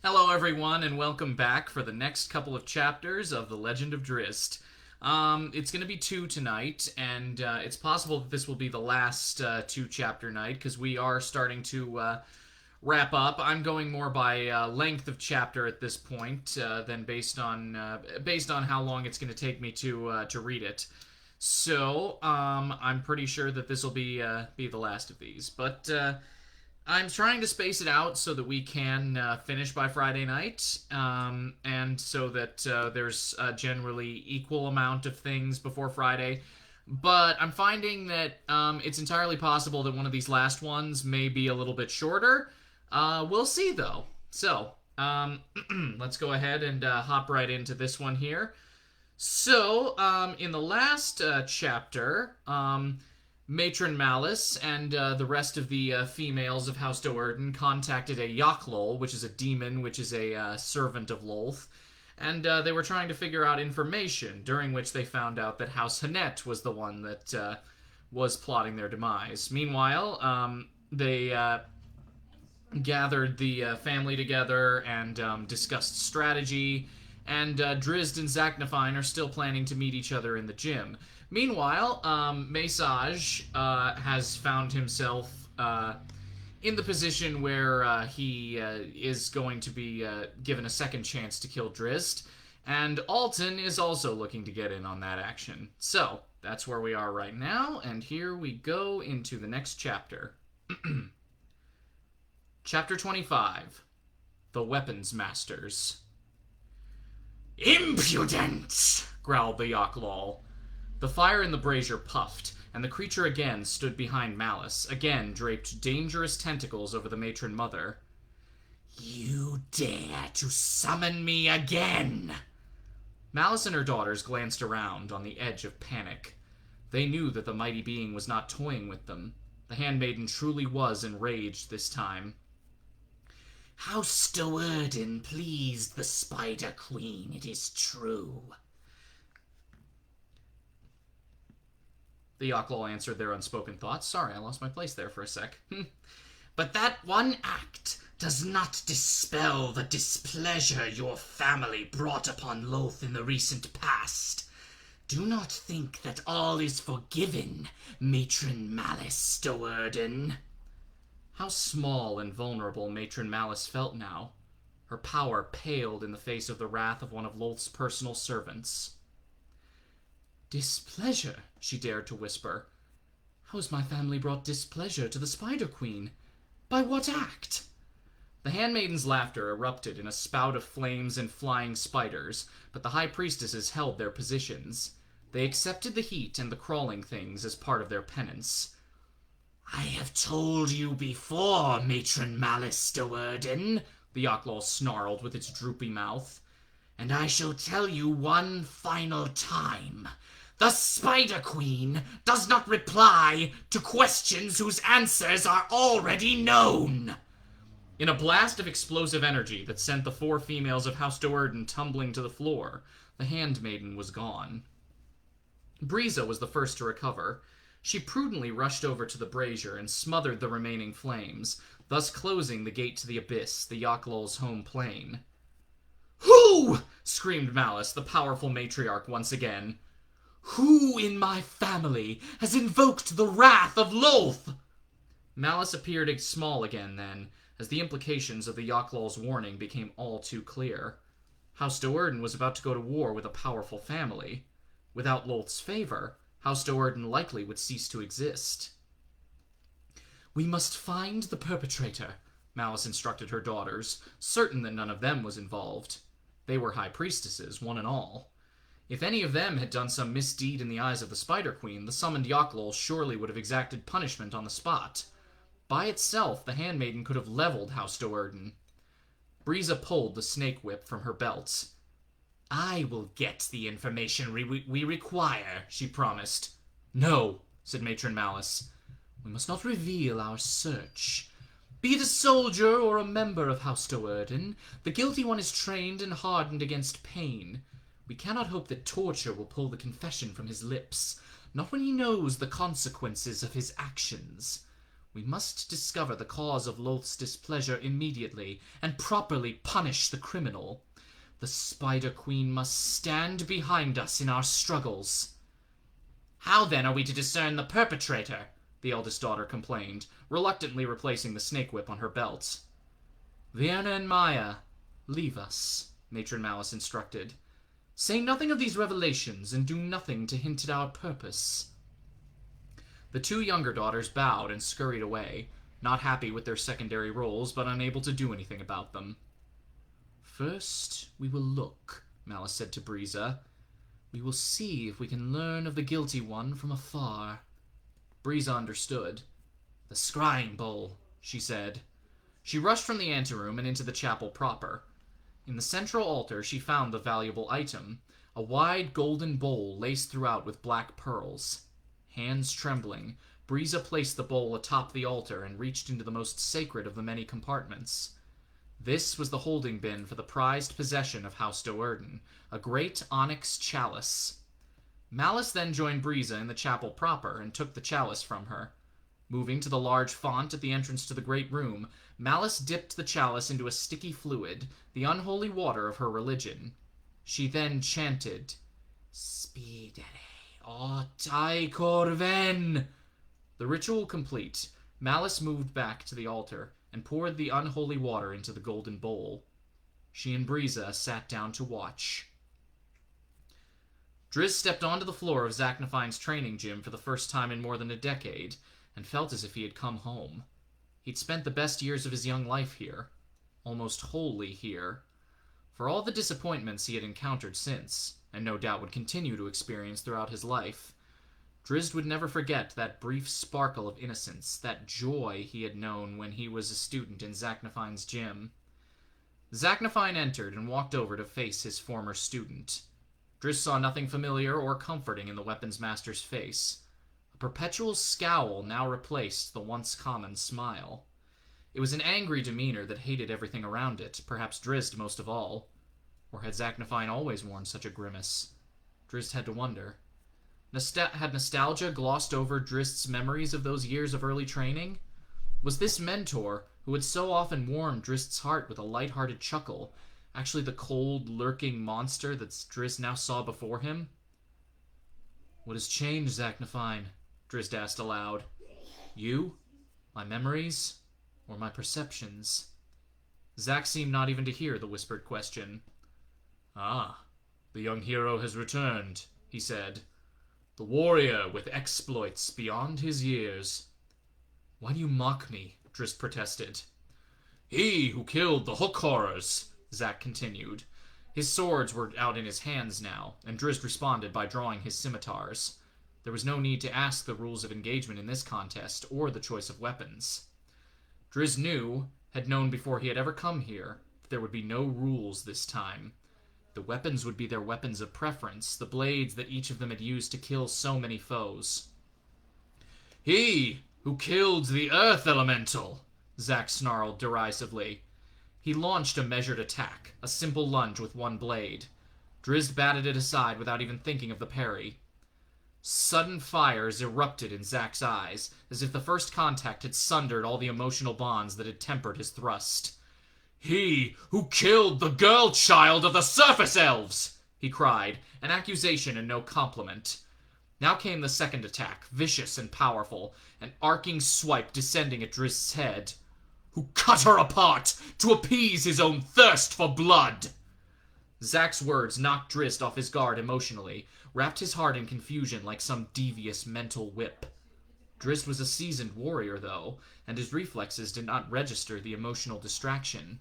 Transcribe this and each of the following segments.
Hello, everyone, and welcome back for the next couple of chapters of The Legend of Drizzt. It's going to be two tonight, and it's possible that this will be the last two-chapter night, because we are starting to wrap up. I'm going more by length of chapter at this point than based on how long it's going to take me to read it. So, I'm pretty sure that this will be the last of these, but I'm trying to space it out so that we can finish by Friday night, and so that there's a generally equal amount of things before Friday. But I'm finding that it's entirely possible that one of these last ones may be a little bit shorter. We'll see, though. So, let's go ahead and hop right into this one here. So, in the last chapter, Matron Malice and the rest of the females of House Do'Urden contacted a Yaklol, which is a demon, which is a servant of Lolth, and they were trying to figure out information, during which they found out that House Hanet was the one that was plotting their demise. Meanwhile, they gathered the family together and discussed strategy, and Drizzt and Zaknafein are still planning to meet each other in the gym. Meanwhile, Mesaj has found himself in the position where he is going to be given a second chance to kill Drizzt, and Alton is also looking to get in on that action. So, that's where we are right now, and here we go into the next chapter. Chapter 25, The Weapons Masters. "Impudent!" growled the Yaklol. The fire in the brazier puffed, and the creature again stood behind Malice, again draped dangerous tentacles over the matron mother. "You dare to summon me again!" Malice and her daughters glanced around, on the edge of panic. They knew that the mighty being was not toying with them. The handmaiden truly was enraged this time. "House Do'Urden pleased the Spider Queen, it is true." The Yaklol answered their unspoken thoughts. Sorry, I lost my place there for a sec. "But that one act does not dispel the displeasure your family brought upon Lolth in the recent past. Do not think that all is forgiven, Matron Malice Do'Urden." How small and vulnerable Matron Malice felt now. Her power paled in the face of the wrath of one of Lolth's personal servants. "Displeasure," she dared to whisper. "How has my family brought displeasure to the Spider Queen? By what act?" The handmaiden's laughter erupted in a spout of flames and flying spiders, but the high priestesses held their positions. They accepted the heat and the crawling things as part of their penance. "I have told you before, Matron Malice Do'Urden," the Yaklol snarled with its droopy mouth, "and I shall tell you one final time. The Spider Queen does not reply to questions whose answers are already known." In a blast of explosive energy that sent the four females of House Do'Urden tumbling to the floor, the handmaiden was gone. Briza was the first to recover. She prudently rushed over to the brazier and smothered the remaining flames, thus closing the gate to the abyss, the Yaklol's home plane. "Who?" screamed Malice, the powerful matriarch, once again. "Who in my family has invoked the wrath of Lolth?" Malice appeared small again then, as the implications of the Yaklol's warning became all too clear. House Do'Urden was about to go to war with a powerful family. Without Lolth's favor, House Do'Urden likely would cease to exist. "We must find the perpetrator," Malice instructed her daughters, certain that none of them was involved. They were high priestesses, one and all. If any of them had done some misdeed in the eyes of the Spider Queen, the summoned Yaklol surely would have exacted punishment on the spot. By itself, the handmaiden could have leveled House Do'Urden. Briza pulled the snake whip from her belt. "I will get the information we require," she promised. "No," said Matron Malice. "We must not reveal our search. Be it a soldier or a member of House Do'Urden, the guilty one is trained and hardened against pain. We cannot hope that torture will pull the confession from his lips, not when he knows the consequences of his actions. We must discover the cause of Lolth's displeasure immediately and properly punish the criminal. The Spider Queen must stand behind us in our struggles." "How then are we to discern the perpetrator?" the eldest daughter complained, reluctantly replacing the snake whip on her belt. "Vienna and Maya, leave us," Matron Malice instructed. "Say nothing of these revelations, and do nothing to hint at our purpose." The two younger daughters bowed and scurried away, not happy with their secondary roles, but unable to do anything about them. "First, we will look," Malice said to Briza. "We will see if we can learn of the guilty one from afar." Briza understood. "The scrying bowl," she said. She rushed from the anteroom and into the chapel proper. In the central altar she found the valuable item, a wide golden bowl laced throughout with black pearls. Hands trembling, Briza placed the bowl atop the altar and reached into the most sacred of the many compartments. This was the holding bin for the prized possession of House Do'Urden, a great onyx chalice. Malice then joined Briza in the chapel proper and took the chalice from her. Moving to the large font at the entrance to the great room, Malice dipped the chalice into a sticky fluid, the unholy water of her religion. She then chanted, "Spidere ot ai corven." The ritual complete, Malice moved back to the altar and poured the unholy water into the golden bowl. She and Briza sat down to watch. Drizzt stepped onto the floor of Zaknafein's training gym for the first time in more than a decade, and felt as if he had come home. He'd spent the best years of his young life here, almost wholly here. For all the disappointments he had encountered since, and no doubt would continue to experience throughout his life, Drizzt would never forget that brief sparkle of innocence, that joy he had known when he was a student in Zaknafein's gym. Zaknafein entered and walked over to face his former student. Drizzt saw nothing familiar or comforting in the weapons master's face. A perpetual scowl now replaced the once common smile. It was an angry demeanor that hated everything around it, perhaps Drizzt most of all. Or had Zaknafein always worn such a grimace? Drizzt had to wonder. Had nostalgia glossed over Drizzt's memories of those years of early training? Was this mentor, who had so often warmed Drizzt's heart with a light-hearted chuckle, actually the cold, lurking monster that Drizzt now saw before him? "What has changed, Zaknafein?" Drizzt asked aloud. "You? My memories? Or my perceptions?" Zak seemed not even to hear the whispered question. "Ah, the young hero has returned," he said. "The warrior with exploits beyond his years." "Why do you mock me?" Drizzt protested. "He who killed the Hook Horrors," Zak continued. His swords were out in his hands now, and Drizzt responded by drawing his scimitars. There was no need to ask the rules of engagement in this contest, or the choice of weapons. Drizzt had known before he had ever come here, that there would be no rules this time. The weapons would be their weapons of preference, the blades that each of them had used to kill so many foes. "He who killed the Earth Elemental," Zak snarled derisively. He launched a measured attack, a simple lunge with one blade. Drizzt batted it aside without even thinking of the parry. Sudden fires erupted in Zak's eyes, as if the first contact had sundered all the emotional bonds that had tempered his thrust. "He who killed the girl child of the Surface Elves!" he cried, an accusation and no compliment. Now came the second attack, vicious and powerful, an arcing swipe descending at Drizzt's head. "Who cut her apart to appease his own thirst for blood!" Zak's words knocked Drizzt off his guard emotionally, wrapped his heart in confusion like some devious mental whip. Drizzt was a seasoned warrior, though, and his reflexes did not register the emotional distraction.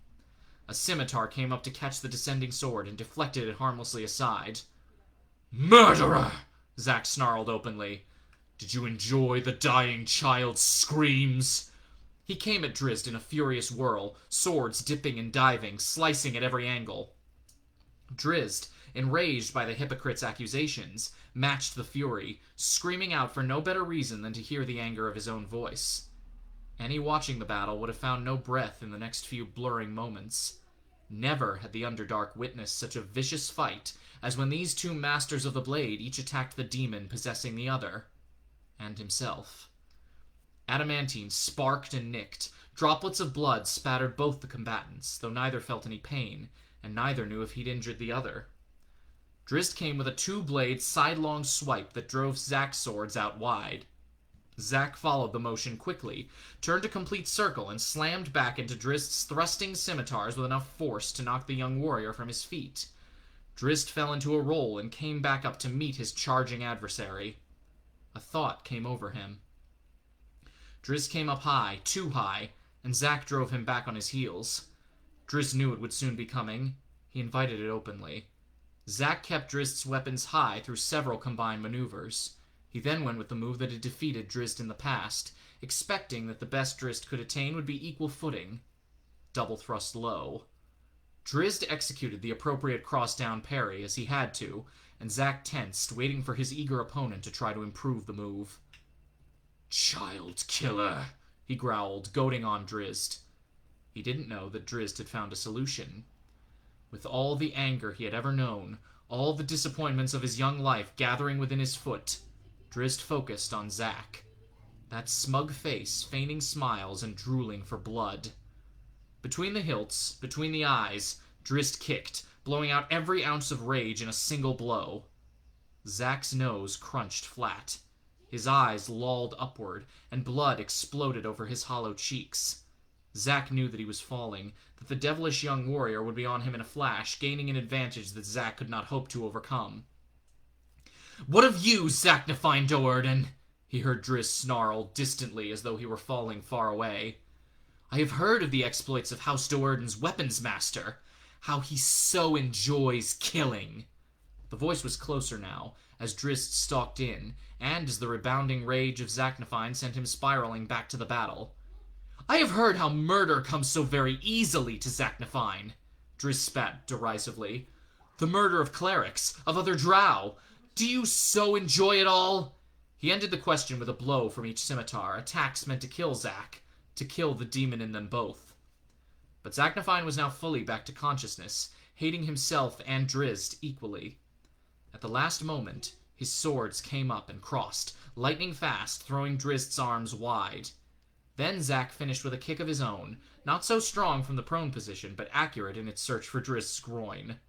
A scimitar came up to catch the descending sword and deflected it harmlessly aside. "Murderer!" Zak snarled openly. "Did you enjoy the dying child's screams?" He came at Drizzt in a furious whirl, swords dipping and diving, slicing at every angle. Drizzt, enraged by the hypocrite's accusations, matched the fury, screaming out for no better reason than to hear the anger of his own voice. Any watching the battle would have found no breath in the next few blurring moments. Never had the Underdark witnessed such a vicious fight as when these two masters of the blade each attacked the demon possessing the other, and himself. Adamantine sparked and nicked. Droplets of blood spattered both the combatants, though neither felt any pain, and neither knew if he'd injured the other. Drizzt came with a two-blade, sidelong swipe that drove Zak's swords out wide. Zak followed the motion quickly, turned a complete circle, and slammed back into Drizzt's thrusting scimitars with enough force to knock the young warrior from his feet. Drizzt fell into a roll and came back up to meet his charging adversary. A thought came over him. Drizzt came up high, too high, and Zak drove him back on his heels. Drizzt knew it would soon be coming. He invited it openly. Zak kept Drizzt's weapons high through several combined maneuvers. He then went with the move that had defeated Drizzt in the past, expecting that the best Drizzt could attain would be equal footing. Double thrust low. Drizzt executed the appropriate cross-down parry as he had to, and Zak tensed, waiting for his eager opponent to try to improve the move. "Child killer," he growled, goading on Drizzt. He didn't know that Drizzt had found a solution. With all the anger he had ever known, all the disappointments of his young life gathering within his foot, Drizzt focused on Zak. That smug face, feigning smiles and drooling for blood. Between the hilts, between the eyes, Drizzt kicked, blowing out every ounce of rage in a single blow. Zak's nose crunched flat. His eyes lolled upward, and blood exploded over his hollow cheeks. Zak knew that he was falling, that the devilish young warrior would be on him in a flash, gaining an advantage that Zak could not hope to overcome. "What of you, Zaknafein Do'Urden?" he heard Drizzt snarl, distantly, as though he were falling far away. "I have heard of the exploits of House Do'Urden's weapons master. How he so enjoys killing." The voice was closer now, as Drizzt stalked in, and as the rebounding rage of Zaknafein sent him spiraling back to the battle. "I have heard how murder comes so very easily to Zaknafein," Drizzt spat derisively. "The murder of clerics, of other drow. Do you so enjoy it all?" He ended the question with a blow from each scimitar, attacks meant to kill Zak, to kill the demon in them both. But Zaknafein was now fully back to consciousness, hating himself and Drizzt equally. At the last moment, his swords came up and crossed, lightning fast, throwing Drizzt's arms wide. Then Zak finished with a kick of his own, not so strong from the prone position, but accurate in its search for Drizzt's groin.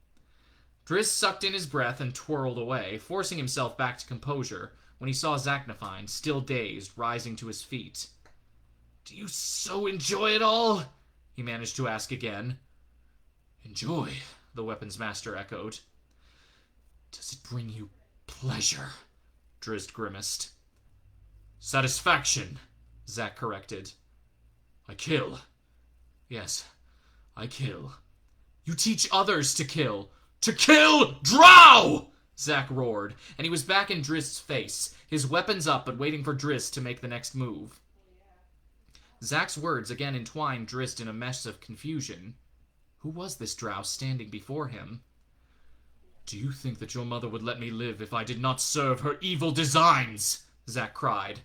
Drizzt sucked in his breath and twirled away, forcing himself back to composure, when he saw Zaknafein, still dazed, rising to his feet. "Do you so enjoy it all?" he managed to ask again. "Enjoy," the weapons master echoed. "Does it bring you pleasure?" Drizzt grimaced. "Satisfaction," Zak corrected. "I kill. Yes, I kill." "You teach others to kill. To kill drow!" Zak roared, and he was back in Drizzt's face, his weapons up but waiting for Drizzt to make the next move. Zak's words again entwined Drizzt in a mess of confusion. Who was this drow standing before him? "Do you think that your mother would let me live if I did not serve her evil designs?" Zak cried.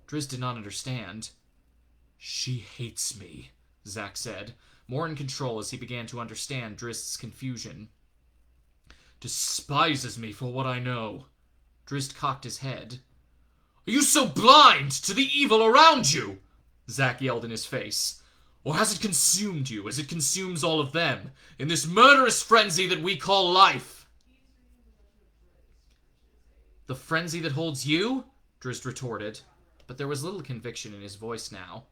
Drizzt did not understand. "She hates me," Zak said, more in control as he began to understand Drizzt's confusion. "Despises me for what I know." Drizzt cocked his head. "Are you so blind to the evil around you?" Zak yelled in his face. "Or has it consumed you as it consumes all of them, in this murderous frenzy that we call life?" "The frenzy that holds you?" Drizzt retorted, but there was little conviction in his voice now.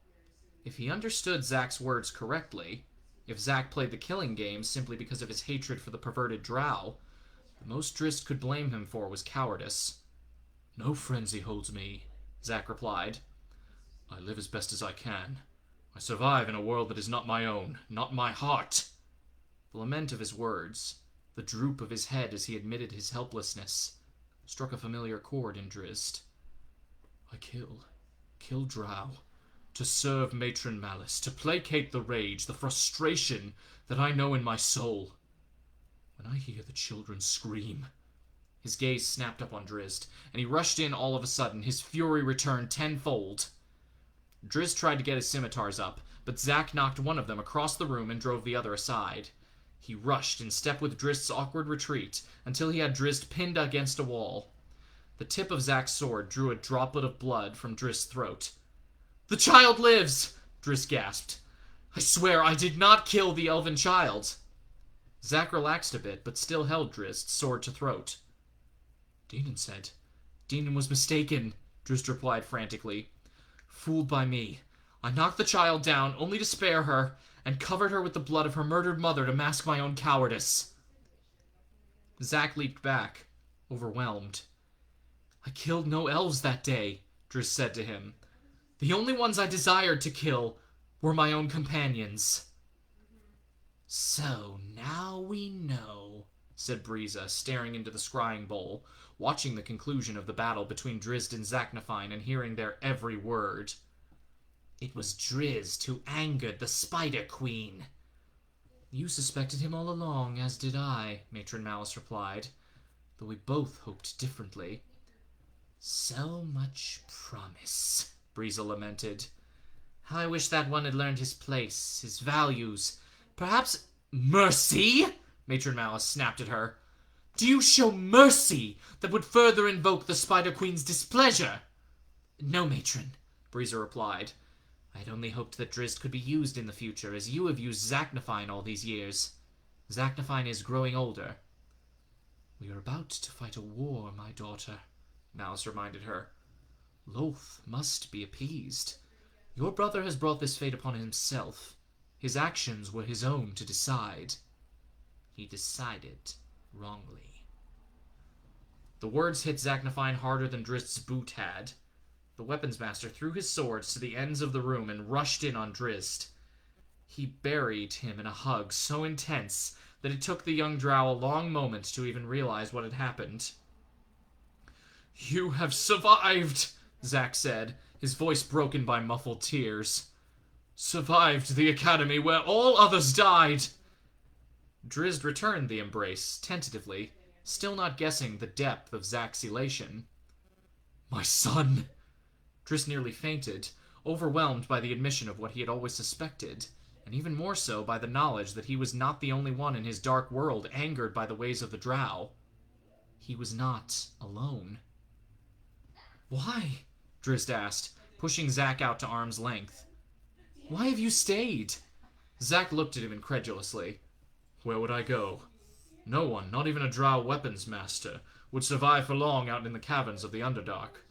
If he understood Zak's words correctly, if Zak played the killing game simply because of his hatred for the perverted drow, the most Drizzt could blame him for was cowardice. "No frenzy holds me," Zak replied. "I live as best as I can. I survive in a world that is not my own, not my heart." The lament of his words, the droop of his head as he admitted his helplessness, struck a familiar chord in Drizzt. "I kill drow, to serve matron malice, to placate the rage, the frustration that I know in my soul. When I hear the children scream..." His gaze snapped up on Drizzt, and he rushed in all of a sudden, his fury returned tenfold. Drizzt tried to get his scimitars up, but Zak knocked one of them across the room and drove the other aside. He rushed in step with Drizzt's awkward retreat, until he had Drizzt pinned against a wall. The tip of Zak's sword drew a droplet of blood from Drizzt's throat. The child lives! Drizzt gasped. I swear I did not kill the elven child. Zak relaxed a bit, but still held Drizzt, sword to throat. Dinan said. Dinan was mistaken, Drizzt replied frantically. Fooled by me. I knocked the child down, only to spare her, and covered her with the blood of her murdered mother to mask my own cowardice. Zak leaped back, overwhelmed. I killed no elves that day, Drizzt said to him. The only ones I desired to kill were my own companions. So now we know, said Briza, staring into the scrying bowl, watching the conclusion of the battle between Drizzt and Zaknafein and hearing their every word. It was Drizzt who angered the Spider Queen. You suspected him all along, as did I, Matron Malice replied, though we both hoped differently. So much promise, Briza lamented. How I wish that one had learned his place, his values. Perhaps mercy? Matron Malice snapped at her. Do you show mercy that would further invoke the Spider Queen's displeasure? No, Matron, Briza replied. I had only hoped that Drizzt could be used in the future, as you have used Zaknafein all these years. Zaknafein is growing older. We are about to fight a war, my daughter, Malice reminded her. Lolth must be appeased. Your brother has brought this fate upon himself. His actions were his own to decide. He decided wrongly. The words hit Zaknafein harder than Drizzt's boot had. The weapons master threw his swords to the ends of the room and rushed in on Drizzt. He buried him in a hug so intense that it took the young drow a long moment to even realize what had happened. You have survived, Zak said, his voice broken by muffled tears. Survived the academy where all others died. Drizzt returned the embrace, tentatively, still not guessing the depth of Zak's elation. My son! Drizzt nearly fainted, overwhelmed by the admission of what he had always suspected, and even more so by the knowledge that he was not the only one in his dark world angered by the ways of the drow. He was not alone. Why? Drizzt asked, pushing Zak out to arm's length. Why have you stayed? Zak looked at him incredulously. Where would I go? No one, not even a drow weapons master, would survive for long out in the caverns of the Underdark.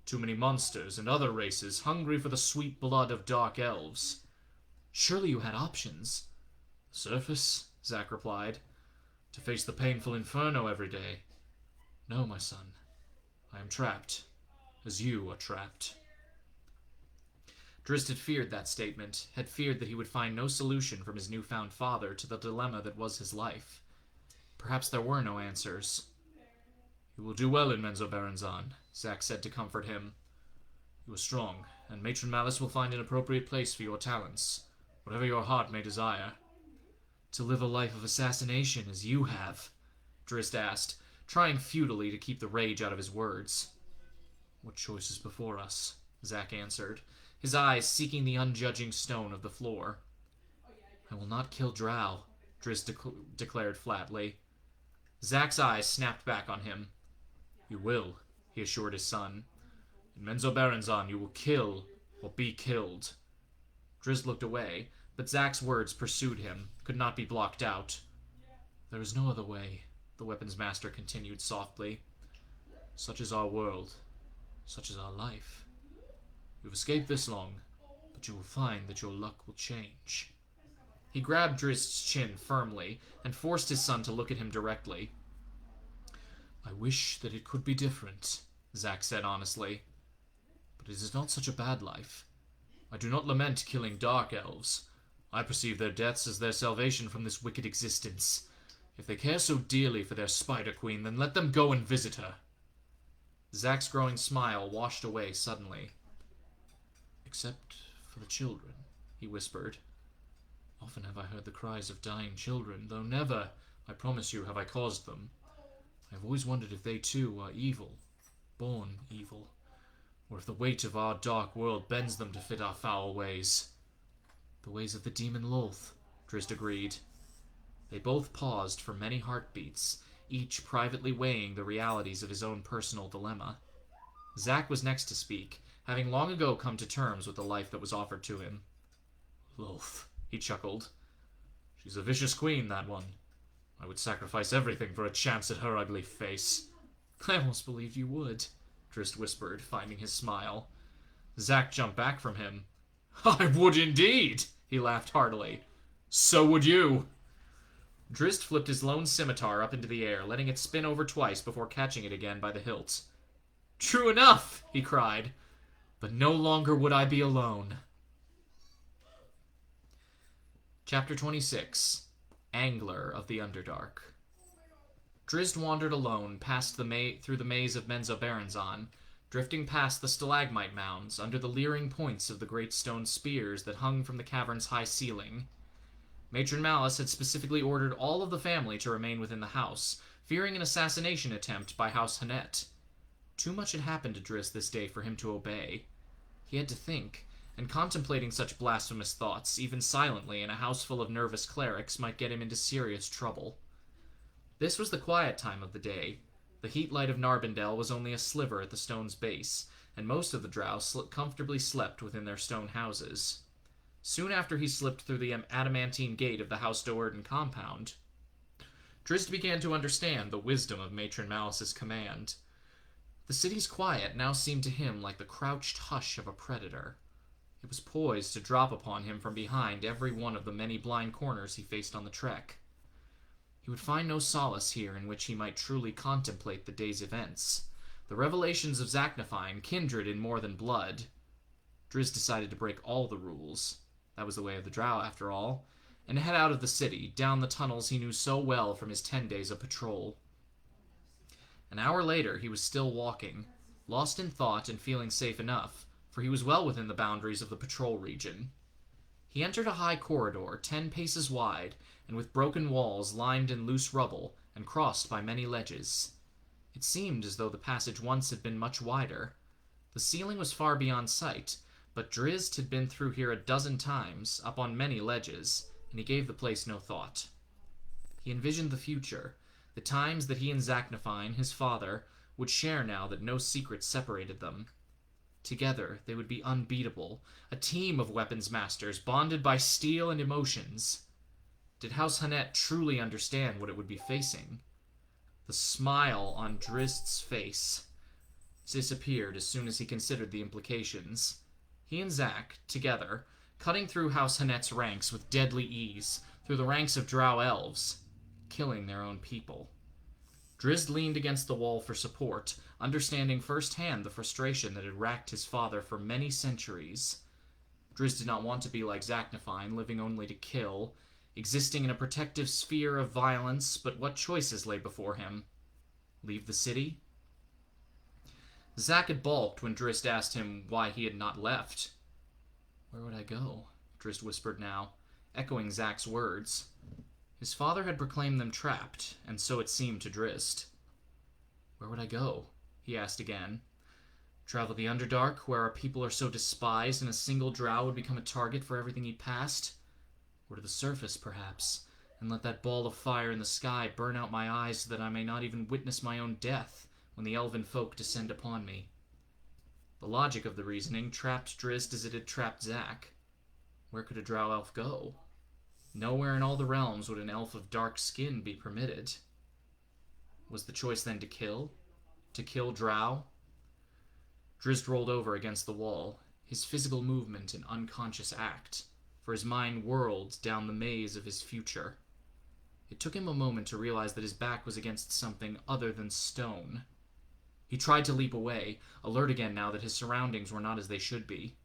Too many monsters and other races hungry for the sweet blood of dark elves. Surely you had options. Surface, Zak replied. To face the painful inferno every day. No, my son. I am trapped, as you are trapped. Drizzt had feared that statement, had feared that he would find no solution from his newfound father to the dilemma that was his life. Perhaps there were no answers. You will do well in Menzoberranzan, Zak said to comfort him. You are strong, and Matron Malice will find an appropriate place for your talents, whatever your heart may desire. To live a life of assassination as you have? Drizzt asked, trying futilely to keep the rage out of his words. What choice is before us? Zak answered, his eyes seeking the unjudging stone of the floor. I will not kill drow, Drizzt declared flatly. Zak's eyes snapped back on him. You will, he assured his son. In Menzoberranzan you will kill or be killed. Drizzt looked away, but Zak's words pursued him, could not be blocked out. There is no other way, the weapons master continued softly. Such is our world. Such is our life. You've escaped this long, but you will find that your luck will change. He grabbed Drizzt's chin firmly and forced his son to look at him directly. I wish that it could be different, Zak said honestly. But it is not such a bad life. I do not lament killing dark elves. I perceive their deaths as their salvation from this wicked existence. If they care so dearly for their Spider Queen, then let them go and visit her. Zak's growing smile washed away suddenly. Except for the children, he whispered. Often have I heard the cries of dying children, though never, I promise you, have I caused them. I have always wondered if they too are evil, born evil, or if the weight of our dark world bends them to fit our foul ways. The ways of the demon Lolth, Drizzt agreed. They both paused for many heartbeats, each privately weighing the realities of his own personal dilemma. Zak was next to speak, having long ago come to terms with the life that was offered to him. Lolth, he chuckled. She's a vicious queen, that one. I would sacrifice everything for a chance at her ugly face. I almost believed you would, Drizzt whispered, finding his smile. Zak jumped back from him. I would indeed, he laughed heartily. So would you. Drizzt flipped his lone scimitar up into the air, letting it spin over twice before catching it again by the hilt. True enough, he cried. But no longer would I be alone. Chapter 26. Angler of the Underdark. Drizzt wandered alone through the maze of Menzoberranzan, drifting past the stalagmite mounds under the leering points of the great stone spears that hung from the cavern's high ceiling. Matron Malice had specifically ordered all of the family to remain within the house, fearing an assassination attempt by House H'anet. Too much had happened to Drizzt this day for him to obey. He had to think, and contemplating such blasphemous thoughts, even silently in a house full of nervous clerics, might get him into serious trouble. This was the quiet time of the day. The heat light of Narbondel was only a sliver at the stone's base, and most of the drow comfortably slept within their stone houses. Soon after he slipped through the adamantine gate of the House Do'Urden compound, Drizzt began to understand the wisdom of Matron Malice's command. The city's quiet now seemed to him like the crouched hush of a predator. It was poised to drop upon him from behind every one of the many blind corners he faced on the trek. He would find no solace here in which he might truly contemplate the day's events. The revelations of Zaknafein kindred in more than blood. Drizzt decided to break all the rules. That was the way of the drow, after all, and head out of the city, down the tunnels he knew so well from his 10 days of patrol. An hour later, he was still walking, lost in thought and feeling safe enough, for he was well within the boundaries of the patrol region. He entered a high corridor, 10 paces wide, and with broken walls lined in loose rubble, and crossed by many ledges. It seemed as though the passage once had been much wider. The ceiling was far beyond sight, but Drizzt had been through here a dozen times, up on many ledges, and he gave the place no thought. He envisioned the future, the times that he and Zaknafein, his father, would share now that no secrets separated them. Together, they would be unbeatable, a team of weapons masters bonded by steel and emotions. Did House H'anet truly understand what it would be facing? The smile on Drizzt's face disappeared as soon as he considered the implications. He and Zak, together, cutting through House H'anet's ranks with deadly ease, through the ranks of drow elves, killing their own people. Drizzt leaned against the wall for support, understanding firsthand the frustration that had racked his father for many centuries. Drizzt did not want to be like Zaknafein, living only to kill, existing in a protective sphere of violence, but what choices lay before him? Leave the city? Zak had balked when Drizzt asked him why he had not left. Where would I go? Drizzt whispered now, echoing Zak's words. His father had proclaimed them trapped, and so it seemed to Drizzt. Where would I go? He asked again. Travel the Underdark, where our people are so despised and a single drow would become a target for everything he passed? Or to the surface, perhaps, and let that ball of fire in the sky burn out my eyes so that I may not even witness my own death when the elven folk descend upon me. The logic of the reasoning trapped Drizzt as it had trapped Zak. Where could a drow elf go? Nowhere in all the realms would an elf of dark skin be permitted. Was the choice then to kill? To kill drow? Drizzt rolled over against the wall, his physical movement an unconscious act, for his mind whirled down the maze of his future. It took him a moment to realize that his back was against something other than stone. He tried to leap away, alert again now that his surroundings were not as they should be.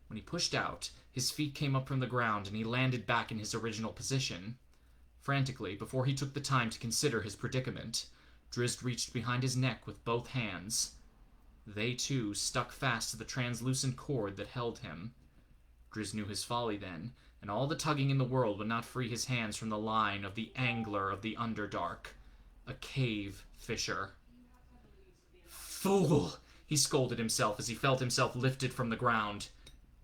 When he pushed out, his feet came up from the ground and he landed back in his original position. Frantically, before he took the time to consider his predicament, Drizzt reached behind his neck with both hands. They, too, stuck fast to the translucent cord that held him. Drizzt knew his folly then, and all the tugging in the world would not free his hands from the line of the angler of the Underdark, a cave fisher. Fool! He scolded himself as he felt himself lifted from the ground.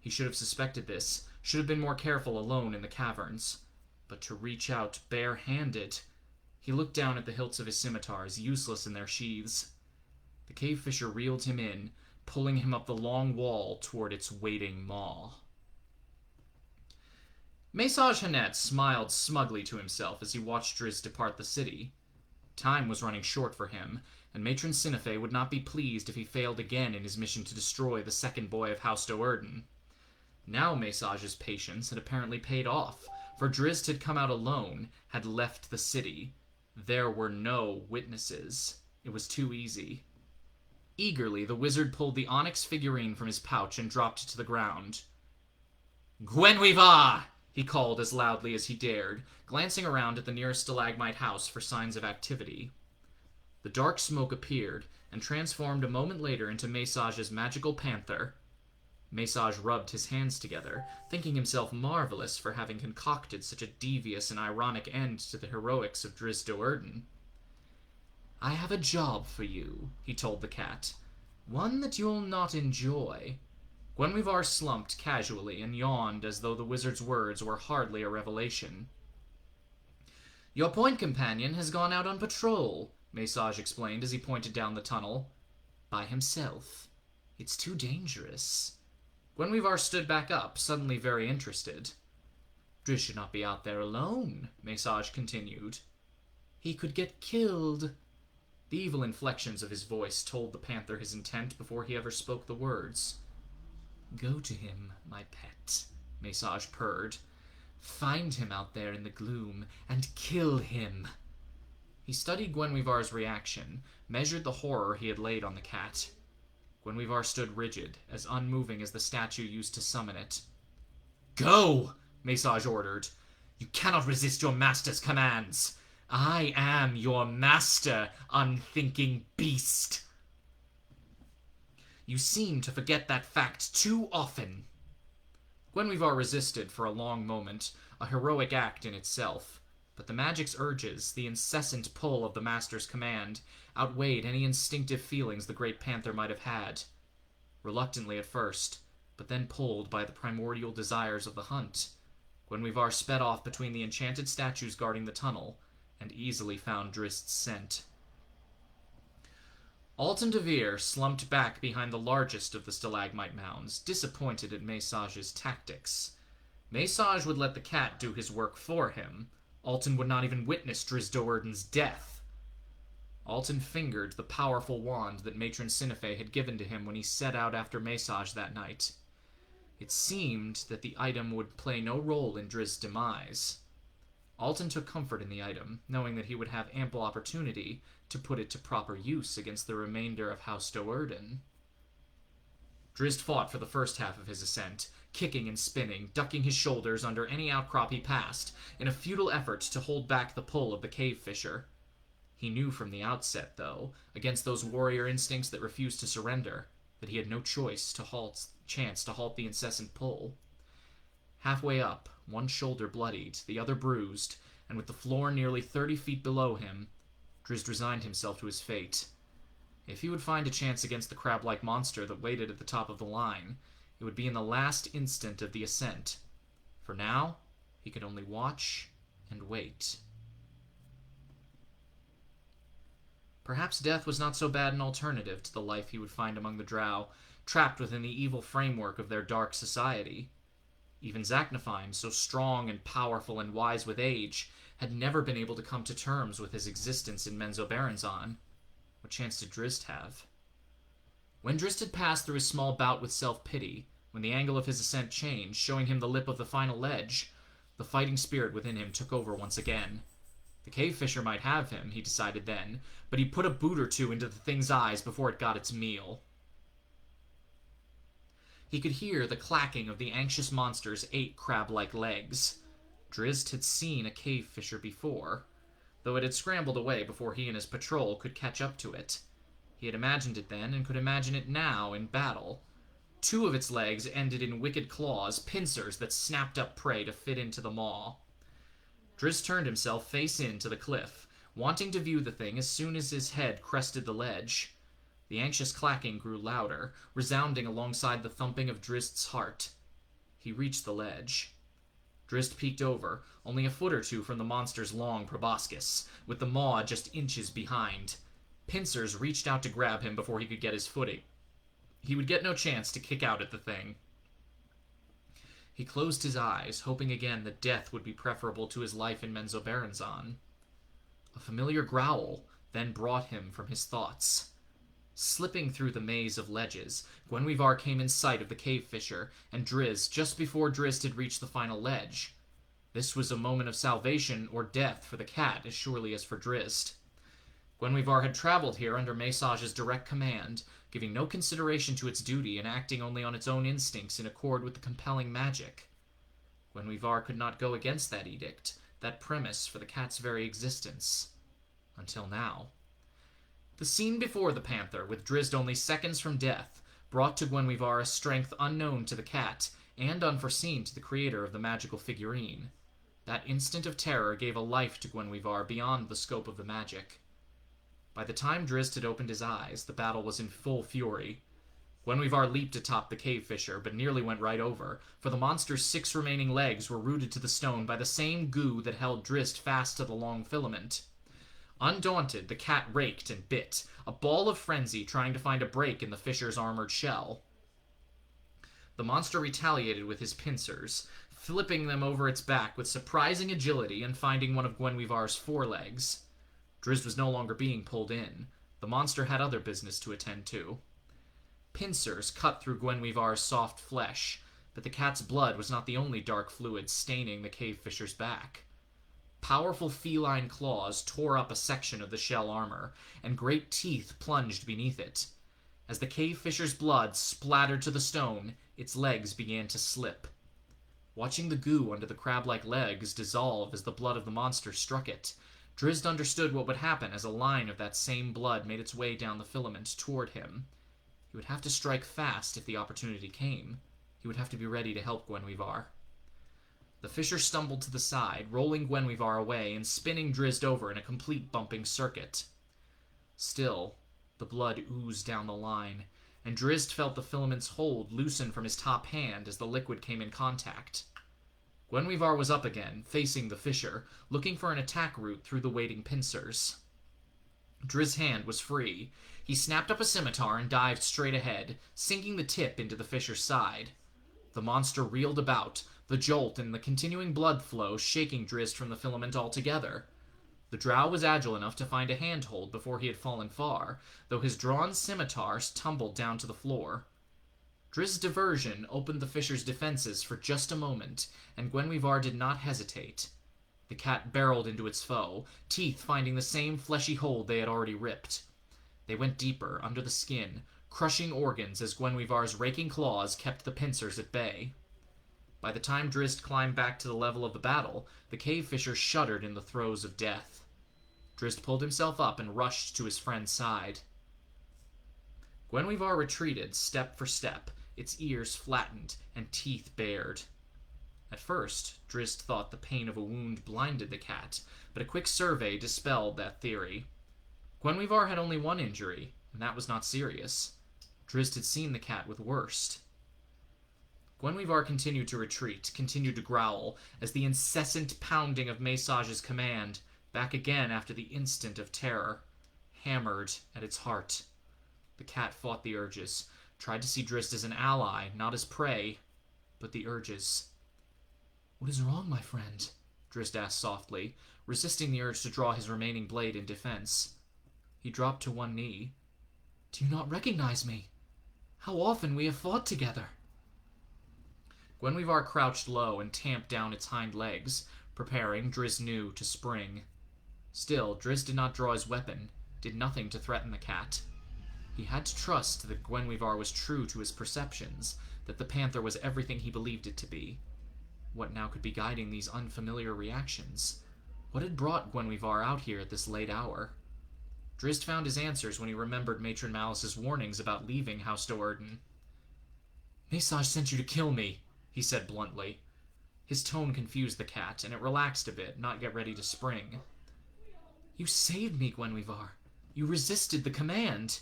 He should have suspected this, should have been more careful alone in the caverns. But to reach out bare-handed... He looked down at the hilts of his scimitars, useless in their sheaths. The cave fisher reeled him in, pulling him up the long wall toward its waiting maw. Massage Hanet smiled smugly to himself as he watched Drizzt depart the city. Time was running short for him, and Matron Sinefé would not be pleased if he failed again in his mission to destroy the second boy of House Do'Urden. Now Massage's patience had apparently paid off, for Drizzt had come out alone, had left the city. There were no witnesses. It was too easy. Eagerly, the wizard pulled the onyx figurine from his pouch and dropped it to the ground. "Guenhwyvar!" he called as loudly as he dared, glancing around at the nearest stalagmite house for signs of activity. The dark smoke appeared, and transformed a moment later into Massage's magical panther. Massage rubbed his hands together, thinking himself marvelous for having concocted such a devious and ironic end to the heroics of Drizzt Do'Urden. "I have a job for you," he told the cat. "One that you'll not enjoy." Guenhwyvar slumped casually and yawned as though the wizard's words were hardly a revelation. "Your point companion has gone out on patrol," Massage explained as he pointed down the tunnel. "By himself. It's too dangerous." Guenhwyvar stood back up, suddenly very interested. "Drizzt should not be out there alone," Massage continued. "He could get killed." The evil inflections of his voice told the panther his intent before he ever spoke the words. "Go to him, my pet," Massage purred. "Find him out there in the gloom, and kill him." He studied Guenhwyvar's reaction, measured the horror he had laid on the cat. Guenhwyvar stood rigid, as unmoving as the statue used to summon it. "Go!" Massage ordered. "You cannot resist your master's commands. I am your master, unthinking beast." "You seem to forget that fact too often." Guenhwyvar resisted for a long moment, a heroic act in itself. But the magic's urges, the incessant pull of the master's command, outweighed any instinctive feelings the great panther might have had. Reluctantly at first, but then pulled by the primordial desires of the hunt, Guenhwyvar sped off between the enchanted statues guarding the tunnel, and easily found Drizzt's scent. Alton Devere slumped back behind the largest of the stalagmite mounds, disappointed at Massage's tactics. Massage would let the cat do his work for him. Alton would not even witness Drizzt Do'Urden's death. Alton fingered the powerful wand that Matron Sinefé had given to him when he set out after Massage that night. It seemed that the item would play no role in Drizzt's demise. Alton took comfort in the item, knowing that he would have ample opportunity to put it to proper use against the remainder of House Do'Urden. Drizzt fought for the first half of his ascent, kicking and spinning, ducking his shoulders under any outcrop he passed, in a futile effort to hold back the pull of the cave fisher. He knew from the outset, though, against those warrior instincts that refused to surrender, that he had no chance to halt the incessant pull. Halfway up, one shoulder bloodied, the other bruised, and with the floor nearly 30 feet below him, Drizzt resigned himself to his fate. If he would find a chance against the crab-like monster that waited at the top of the line, it would be in the last instant of the ascent. For now, he could only watch and wait. Perhaps death was not so bad an alternative to the life he would find among the drow, trapped within the evil framework of their dark society. Even Zaknafein, so strong and powerful and wise with age, had never been able to come to terms with his existence in Menzoberranzan. What chance did Drizzt have? When Drizzt had passed through his small bout with self-pity, when the angle of his ascent changed, showing him the lip of the final ledge, the fighting spirit within him took over once again. The cave fisher might have him, he decided then, but he put a boot or two into the thing's eyes before it got its meal. He could hear the clacking of the anxious monster's 8 crab-like legs. Drizzt had seen a cave fisher before, though it had scrambled away before he and his patrol could catch up to it. He had imagined it then, and could imagine it now in battle. 2 of its legs ended in wicked claws, pincers that snapped up prey to fit into the maw. Drizzt turned himself face in to the cliff, wanting to view the thing as soon as his head crested the ledge. The anxious clacking grew louder, resounding alongside the thumping of Drizzt's heart. He reached the ledge. Drizzt peeked over, only a foot or 2 from the monster's long proboscis, with the maw just inches behind. Pincers reached out to grab him before he could get his footing. He would get no chance to kick out at the thing. He closed his eyes, hoping again that death would be preferable to his life in Menzoberranzan. A familiar growl then brought him from his thoughts. Slipping through the maze of ledges, Guenhwyvar came in sight of the cave fisher and Drizzt just before Drizzt had reached the final ledge. This was a moment of salvation or death for the cat as surely as for Drizzt. Guenhwyvar had traveled here under Mesage's direct command, giving no consideration to its duty and acting only on its own instincts in accord with the compelling magic. Guenhwyvar could not go against that edict, that premise for the cat's very existence. Until now. The scene before the panther, with Drizzt only seconds from death, brought to Guenhwyvar a strength unknown to the cat and unforeseen to the creator of the magical figurine. That instant of terror gave a life to Guenhwyvar beyond the scope of the magic. By the time Drizzt had opened his eyes, the battle was in full fury. Guenhwyvar leaped atop the cave fisher, but nearly went right over, for the monster's 6 remaining legs were rooted to the stone by the same goo that held Drizzt fast to the long filament. Undaunted, the cat raked and bit, a ball of frenzy trying to find a break in the fisher's armored shell. The monster retaliated with his pincers, flipping them over its back with surprising agility and finding one of Guenhwyvar's forelegs. Drizzt was no longer being pulled in. The monster had other business to attend to. Pincers cut through Guenhwyvar's soft flesh, but the cat's blood was not the only dark fluid staining the cave fisher's back. Powerful feline claws tore up a section of the shell armor, and great teeth plunged beneath it. As the cave fisher's blood splattered to the stone, its legs began to slip. Watching the goo under the crab-like legs dissolve as the blood of the monster struck it, Drizzt understood what would happen as a line of that same blood made its way down the filament toward him. He would have to strike fast if the opportunity came. He would have to be ready to help Guenhwyvar. The fisher stumbled to the side, rolling Guenhwyvar away and spinning Drizzt over in a complete bumping circuit. Still, the blood oozed down the line, and Drizzt felt the filament's hold loosen from his top hand as the liquid came in contact. Guenhwyvar was up again, facing the fisher, looking for an attack route through the waiting pincers. Drizzt's hand was free. He snapped up a scimitar and dived straight ahead, sinking the tip into the fisher's side. The monster reeled about, the jolt and the continuing blood flow shaking Drizzt from the filament altogether. The drow was agile enough to find a handhold before he had fallen far, though his drawn scimitar tumbled down to the floor. Drizzt's diversion opened the fisher's defenses for just a moment, and Guenhwyvar did not hesitate. The cat barreled into its foe, teeth finding the same fleshy hold they had already ripped. They went deeper, under the skin, crushing organs as Guenhwyvar's raking claws kept the pincers at bay. By the time Drizzt climbed back to the level of the battle, the cave fisher shuddered in the throes of death. Drizzt pulled himself up and rushed to his friend's side. Guenhwyvar retreated step for step, its ears flattened and teeth bared. At first, Drizzt thought the pain of a wound blinded the cat, but a quick survey dispelled that theory. Guenhwyvar had only one injury, and that was not serious. Drizzt had seen the cat with worse. Guenhwyvar continued to retreat, continued to growl, as the incessant pounding of Mesage's command, back again after the instant of terror, hammered at its heart. The cat fought the urges, tried to see Drizzt as an ally, not as prey, but the urges. "What is wrong, my friend?" Drizzt asked softly, resisting the urge to draw his remaining blade in defense. He dropped to one knee. "Do you not recognize me? How often we have fought together!" Guenhwyvar crouched low and tamped down its hind legs, preparing, Drizzt knew, to spring. Still, Drizzt did not draw his weapon, did nothing to threaten the cat. He had to trust that Guenhwyvar was true to his perceptions, that the panther was everything he believed it to be. What now could be guiding these unfamiliar reactions? What had brought Guenhwyvar out here at this late hour? Drizzt found his answers when he remembered Matron Malice's warnings about leaving House Do'Urden. "Mesage sent you to kill me," he said bluntly. His tone confused the cat, and it relaxed a bit, not yet ready to spring. "You saved me, Guenhwyvar. You resisted the command."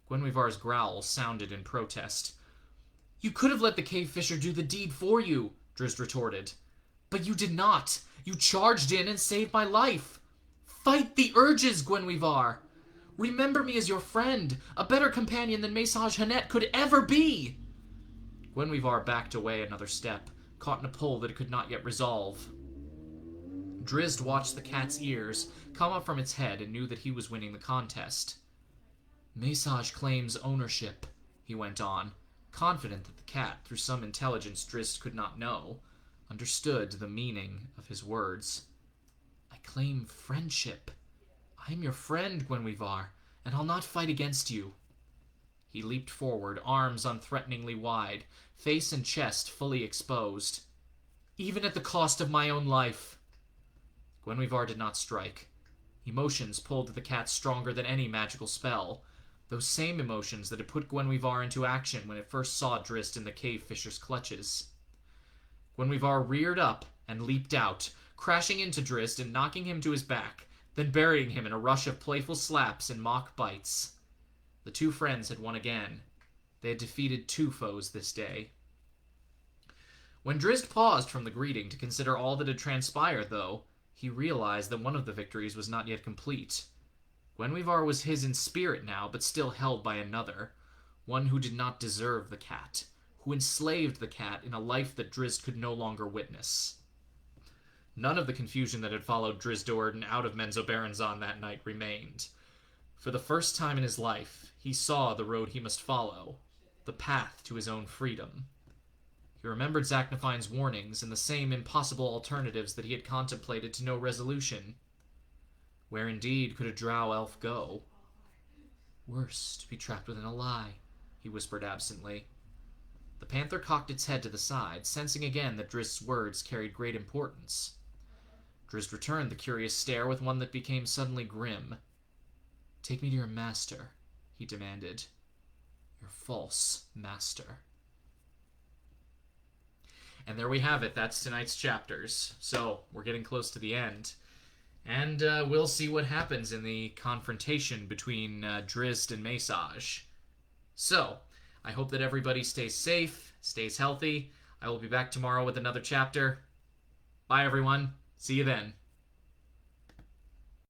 Guenhwyvar's growl sounded in protest. "You could have let the cave fisher do the deed for you," Drizzt retorted. "But you did not. You charged in and saved my life. Fight the urges, Guenhwyvar. Remember me as your friend, a better companion than Massage Hannett could ever be! Guenhwyvar backed away another step, caught in a pull that it could not yet resolve. Drizzt watched the cat's ears come up from its head and knew that he was winning the contest. Massage claims ownership, he went on, confident that the cat, through some intelligence Drizzt could not know, understood the meaning of his words. I claim friendship. I am your friend, Guenhwyvar, and I'll not fight against you. He leaped forward, arms unthreateningly wide, face and chest fully exposed. Even at the cost of my own life. Guenhwyvar did not strike. Emotions pulled the cat stronger than any magical spell. Those same emotions that had put Guenhwyvar into action when it first saw Drizzt in the cave fisher's clutches. Guenhwyvar reared up and leaped out, crashing into Drizzt and knocking him to his back, then burying him in a rush of playful slaps and mock bites. The two friends had won again. They had defeated two foes this day. When Drizzt paused from the greeting to consider all that had transpired, though, he realized that one of the victories was not yet complete. Guenhwyvar was his in spirit now, but still held by another, one who did not deserve the cat, who enslaved the cat in a life that Drizzt could no longer witness. None of the confusion that had followed Drizzt Do'Urden out of Menzoberranzan that night remained. For the first time in his life, he saw the road he must follow, the path to his own freedom. He remembered Zaknafein's warnings and the same impossible alternatives that he had contemplated to no resolution. Where indeed could a drow elf go? Worse, to be trapped within a lie, he whispered absently. The panther cocked its head to the side, sensing again that Drizzt's words carried great importance. Drizzt returned the curious stare with one that became suddenly grim. Take me to your master, he demanded. Your false master. And there we have it. That's tonight's chapters. So, we're getting close to the end. And we'll see what happens in the confrontation between Drizzt and Massage. So, I hope that everybody stays safe, stays healthy. I will be back tomorrow with another chapter. Bye, everyone. See you then.